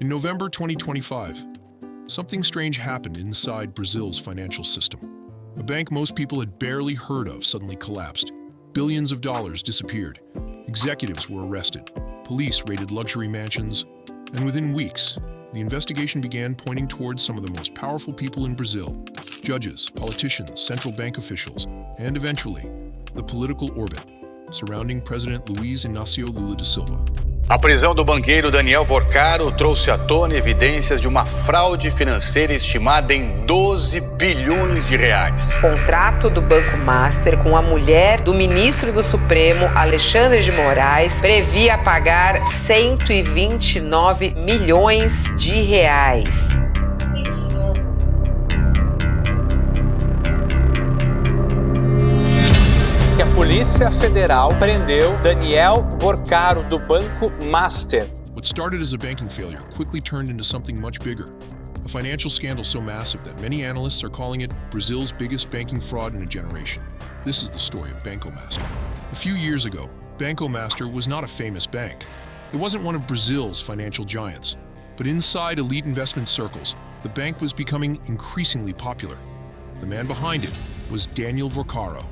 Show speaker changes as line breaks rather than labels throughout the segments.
In November 2025, something strange happened inside Brazil's financial system. A bank most people had barely heard of suddenly collapsed. Billions of dollars disappeared. Executives were arrested. Police raided luxury mansions. And within weeks, the investigation began pointing towards some of the most powerful people in Brazil: judges, politicians, central bank officials, and eventually, the political orbit surrounding President Luiz Inácio Lula da Silva.
A prisão do banqueiro Daniel Vorcaro trouxe à tona evidências de uma fraude financeira estimada em 12 bilhões de reais.
Contrato do Banco Master com a mulher do ministro do Supremo, Alexandre de Moraes, previa pagar 129 milhões de reais.
Que a Polícia Federal prendeu Daniel Vorcaro do Banco Master.
What started as a banking failure quickly turned into something much bigger. A financial scandal so massive that many analysts are calling it Brazil's biggest banking fraud in a generation. This is the story of Banco Master. A few years ago, Banco Master was not a famous bank. It wasn't one of Brazil's financial giants. But inside elite investment circles, the bank was becoming increasingly popular. The man behind it was Daniel Vorcaro,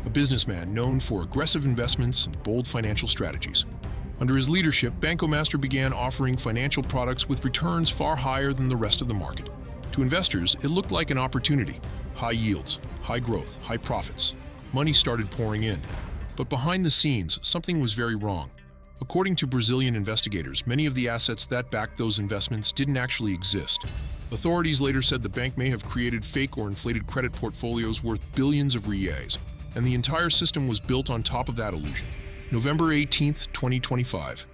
a businessman known for aggressive investments and bold financial strategies. Under his leadership, Banco Master began offering financial products with returns far higher than the rest of the market. To investors, it looked like an opportunity: high yields, high growth, high profits. Money started pouring in. But behind the scenes, something was very wrong. According to Brazilian investigators, many of the assets that backed those investments didn't actually exist. Authorities later said the bank may have created fake or inflated credit portfolios worth billions of reais, and the entire system was built on top of that illusion. November 18, 2025,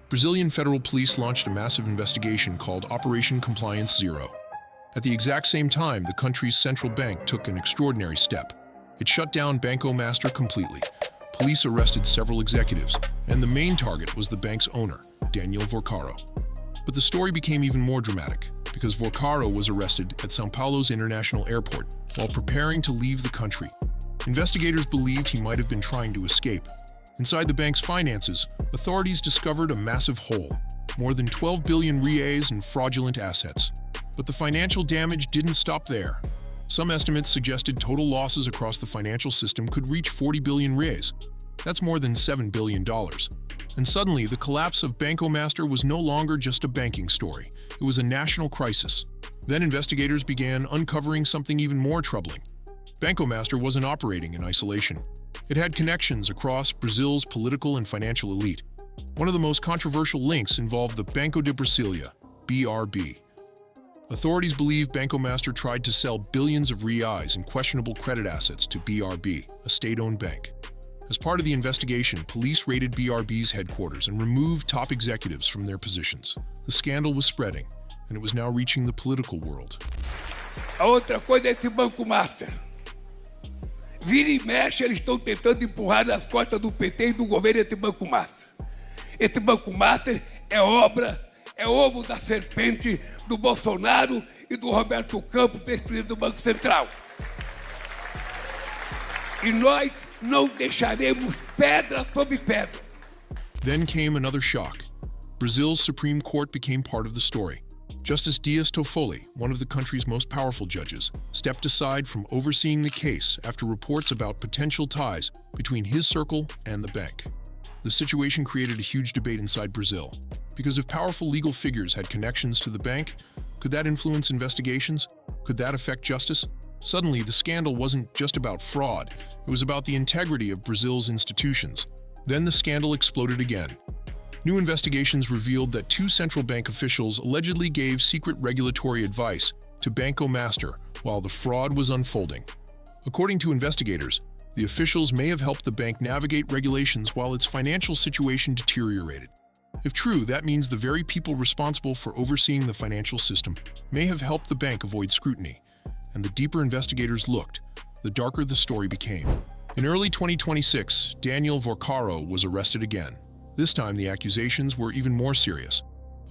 Brazilian federal police launched a massive investigation called Operation Compliance Zero. At the exact same time, the country's central bank took an extraordinary step. It shut down Banco Master completely. Police arrested several executives, and the main target was the bank's owner, Daniel Vorcaro. But the story became even more dramatic, because Vorcaro was arrested at São Paulo's International Airport while preparing to leave the country. Investigators believed he might have been trying to escape. Inside the bank's finances, authorities discovered a massive hole, more than 12 billion reais in fraudulent assets. But the financial damage didn't stop there. Some estimates suggested total losses across the financial system could reach 40 billion reais. That's more than $7 billion. And suddenly, the collapse of Banco Master was no longer just a banking story. It was a national crisis. Then investigators began uncovering something even more troubling. Banco Master wasn't operating in isolation. It had connections across Brazil's political and financial elite. One of the most controversial links involved the Banco de Brasilia, BRB. Authorities believe Banco Master tried to sell billions of reais in questionable credit assets to BRB, a state-owned bank. As part of the investigation, police raided BRB's headquarters and removed top executives from their positions. The scandal was spreading, and it was now reaching the political world.
A outra coisa é esse Banco Master. Vira e mexe, eles estão tentando empurrar nas costas do PT e do governo esse Banco Master. Esse Banco Master é ovo da serpente do Bolsonaro e do Roberto Campos, ex-presidente do Banco Central. E nós não deixaremos pedra sobre pedra.
Then came another shock. Brazil's Supreme Court became part of the story. Justice Dias Toffoli, one of the country's most powerful judges, stepped aside from overseeing the case after reports about potential ties between his circle and the bank. The situation created a huge debate inside Brazil, because if powerful legal figures had connections to the bank, could that influence investigations? Could that affect justice? Suddenly, the scandal wasn't just about fraud, it was about the integrity of Brazil's institutions. Then the scandal exploded again. New investigations revealed that two central bank officials allegedly gave secret regulatory advice to Banco Master while the fraud was unfolding. According to investigators, the officials may have helped the bank navigate regulations while its financial situation deteriorated. If true, that means the very people responsible for overseeing the financial system may have helped the bank avoid scrutiny. And the deeper investigators looked, the darker the story became. In early 2026, Daniel Vorcaro was arrested again. This time, the accusations were even more serious.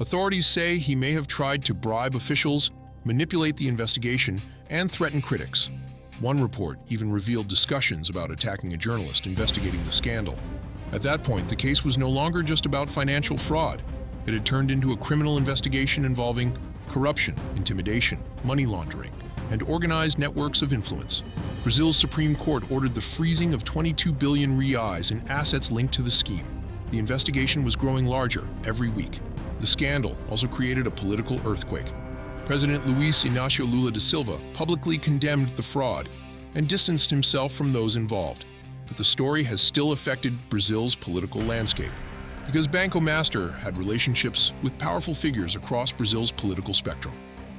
Authorities say he may have tried to bribe officials, manipulate the investigation, and threaten critics. One report even revealed discussions about attacking a journalist investigating the scandal. At that point, the case was no longer just about financial fraud. It had turned into a criminal investigation involving corruption, intimidation, money laundering, and organized networks of influence. Brazil's Supreme Court ordered the freezing of 22 billion reais in assets linked to the scheme. The investigation was growing larger every week. The scandal also created a political earthquake. President Luiz Inácio Lula da Silva publicly condemned the fraud and distanced himself from those involved. But the story has still affected Brazil's political landscape, because Banco Master had relationships with powerful figures across Brazil's political spectrum.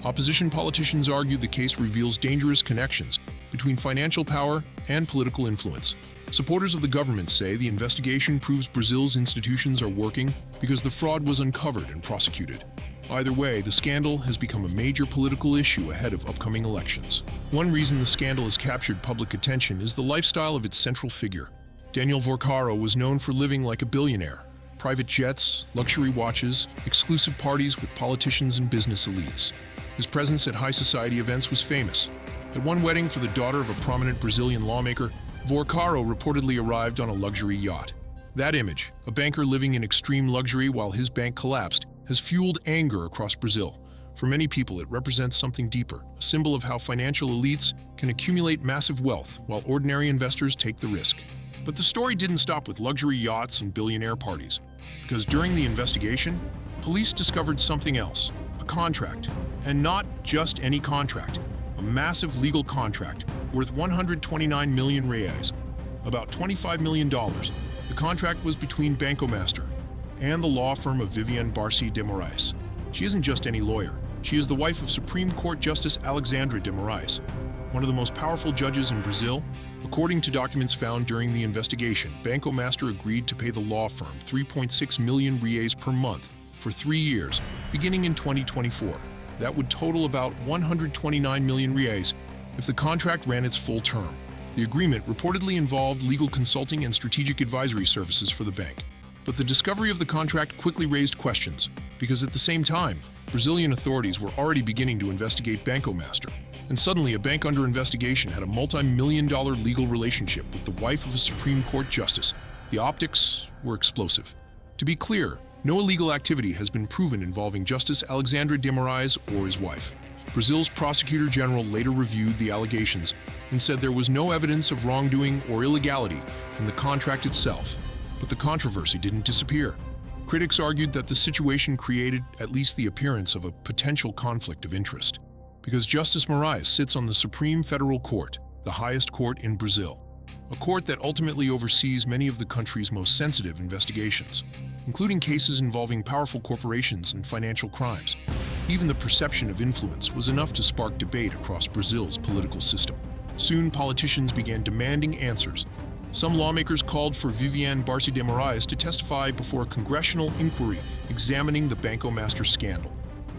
Opposition politicians argue the case reveals dangerous connections between financial power and political influence. Supporters of the government say the investigation proves Brazil's institutions are working because the fraud was uncovered and prosecuted. Either way, the scandal has become a major political issue ahead of upcoming elections. One reason the scandal has captured public attention is the lifestyle of its central figure. Daniel Vorcaro was known for living like a billionaire. Private jets, luxury watches, exclusive parties with politicians and business elites. His presence at high society events was famous. At one wedding for the daughter of a prominent Brazilian lawmaker, Vorcaro reportedly arrived on a luxury yacht. That image, a banker living in extreme luxury while his bank collapsed, has fueled anger across Brazil. For many people, it represents something deeper, a symbol of how financial elites can accumulate massive wealth while ordinary investors take the risk. But the story didn't stop with luxury yachts and billionaire parties, because during the investigation, police discovered something else, a contract, and not just any contract, a massive legal contract worth 129 million reais, about $25 million. The contract was between Banco Master and the law firm of Viviane Barsi de Moraes. She isn't just any lawyer. She is the wife of Supreme Court Justice Alexandre de Moraes, one of the most powerful judges in Brazil. According to documents found during the investigation, Banco Master agreed to pay the law firm 3.6 million reais per month for 3 years, beginning in 2024. That would total about 129 million reais if the contract ran its full term. The agreement reportedly involved legal consulting and strategic advisory services for the bank. But the discovery of the contract quickly raised questions, because at the same time, Brazilian authorities were already beginning to investigate Banco Master. And suddenly, a bank under investigation had a multi-million-dollar legal relationship with the wife of a Supreme Court justice. The optics were explosive. To be clear, no illegal activity has been proven involving Justice Alexandre de Moraes or his wife. Brazil's prosecutor general later reviewed the allegations and said there was no evidence of wrongdoing or illegality in the contract itself. But the controversy didn't disappear. Critics argued that the situation created at least the appearance of a potential conflict of interest, because Justice Moraes sits on the Supreme Federal Court, the highest court in Brazil, a court that ultimately oversees many of the country's most sensitive investigations, including cases involving powerful corporations and financial crimes. Even the perception of influence was enough to spark debate across Brazil's political system. Soon, politicians began demanding answers. Some lawmakers called for Viviane Barsi de Moraes to testify before a congressional inquiry examining the Banco Master scandal.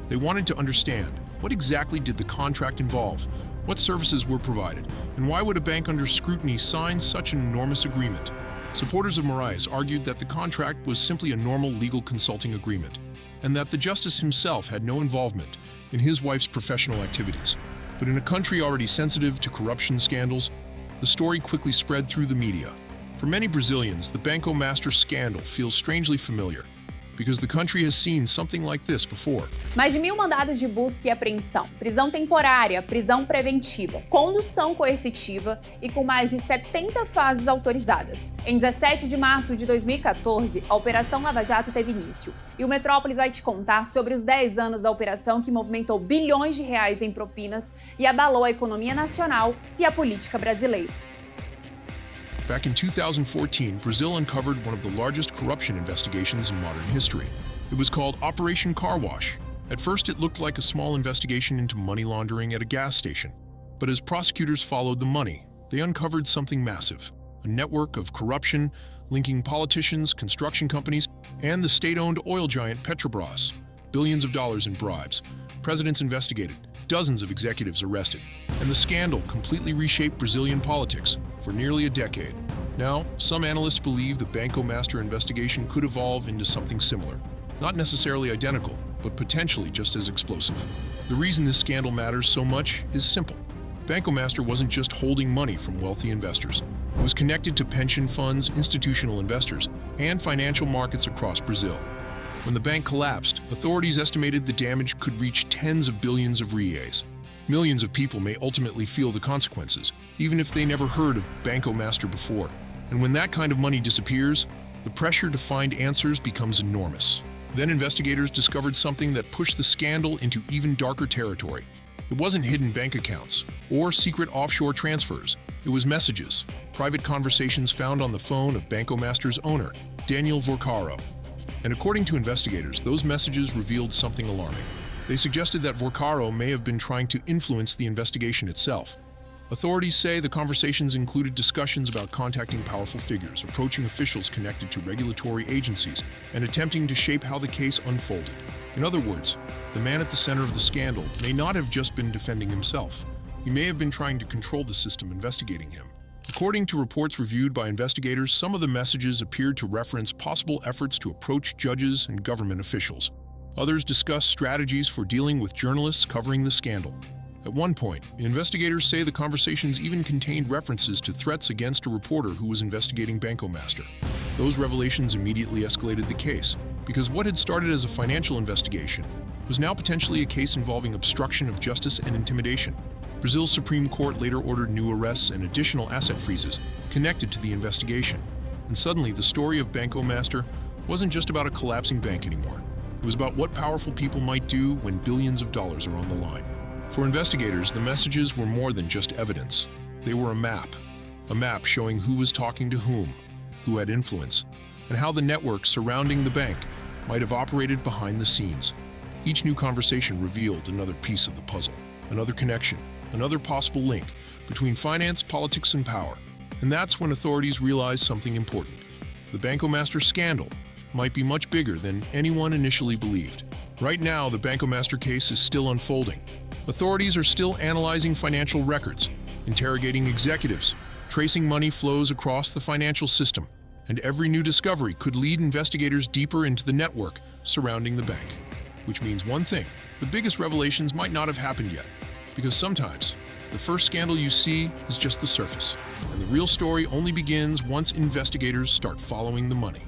They wanted to understand, what exactly did the contract involve, what services were provided, and why would a bank under scrutiny sign such an enormous agreement? Supporters of Moraes argued that the contract was simply a normal legal consulting agreement, and that the justice himself had no involvement in his wife's professional activities. But in a country already sensitive to corruption scandals, the story quickly spread through the media. For many Brazilians, the Banco Master scandal feels strangely familiar, because the country has seen something like this before.
Mais de 1.000 mandados de busca e apreensão, prisão temporária, prisão preventiva, condução coercitiva e com mais de 70 fases autorizadas. Em 17 de março de 2014, a Operação Lava Jato teve início. E o Metrópolis vai te contar sobre os 10 anos da operação que movimentou bilhões de reais em propinas e abalou a economia nacional e a política brasileira.
Back in 2014, Brazil uncovered one of the largest corruption investigations in modern history. It was called Operation Car Wash. At first, it looked like a small investigation into money laundering at a gas station. But as prosecutors followed the money, they uncovered something massive, a network of corruption linking politicians, construction companies, and the state-owned oil giant Petrobras. Billions of dollars in bribes. Presidents investigated, dozens of executives arrested, and the scandal completely reshaped Brazilian politics for nearly a decade. Now, some analysts believe the Banco Master investigation could evolve into something similar. Not necessarily identical, but potentially just as explosive. The reason this scandal matters so much is simple. Banco Master wasn't just holding money from wealthy investors. It was connected to pension funds, institutional investors, and financial markets across Brazil. When the bank collapsed, authorities estimated the damage could reach tens of billions of reais. Millions of people may ultimately feel the consequences, even if they never heard of Banco Master before. And when that kind of money disappears, the pressure to find answers becomes enormous. Then investigators discovered something that pushed the scandal into even darker territory. It wasn't hidden bank accounts or secret offshore transfers. It was messages, private conversations found on the phone of Banco Master's owner, Daniel Vorcaro. And according to investigators, those messages revealed something alarming. They suggested that Vorcaro may have been trying to influence the investigation itself. Authorities say the conversations included discussions about contacting powerful figures, approaching officials connected to regulatory agencies, and attempting to shape how the case unfolded. In other words, the man at the center of the scandal may not have just been defending himself. He may have been trying to control the system investigating him. According to reports reviewed by investigators, some of the messages appeared to reference possible efforts to approach judges and government officials. Others discussed strategies for dealing with journalists covering the scandal. At one point, investigators say the conversations even contained references to threats against a reporter who was investigating Banco Master. Those revelations immediately escalated the case, because what had started as a financial investigation was now potentially a case involving obstruction of justice and intimidation. Brazil's Supreme Court later ordered new arrests and additional asset freezes connected to the investigation. And suddenly, the story of Banco Master wasn't just about a collapsing bank anymore. It was about what powerful people might do when billions of dollars are on the line. For investigators, the messages were more than just evidence. They were a map showing who was talking to whom, who had influence, and how the network surrounding the bank might have operated behind the scenes. Each new conversation revealed another piece of the puzzle, another connection, another possible link between finance, politics, and power. And that's when authorities realized something important. The Banco Master scandal might be much bigger than anyone initially believed. Right now, the Banco Master case is still unfolding. Authorities are still analyzing financial records, interrogating executives, tracing money flows across the financial system, and every new discovery could lead investigators deeper into the network surrounding the bank. Which means one thing: the biggest revelations might not have happened yet, because sometimes the first scandal you see is just the surface, and the real story only begins once investigators start following the money.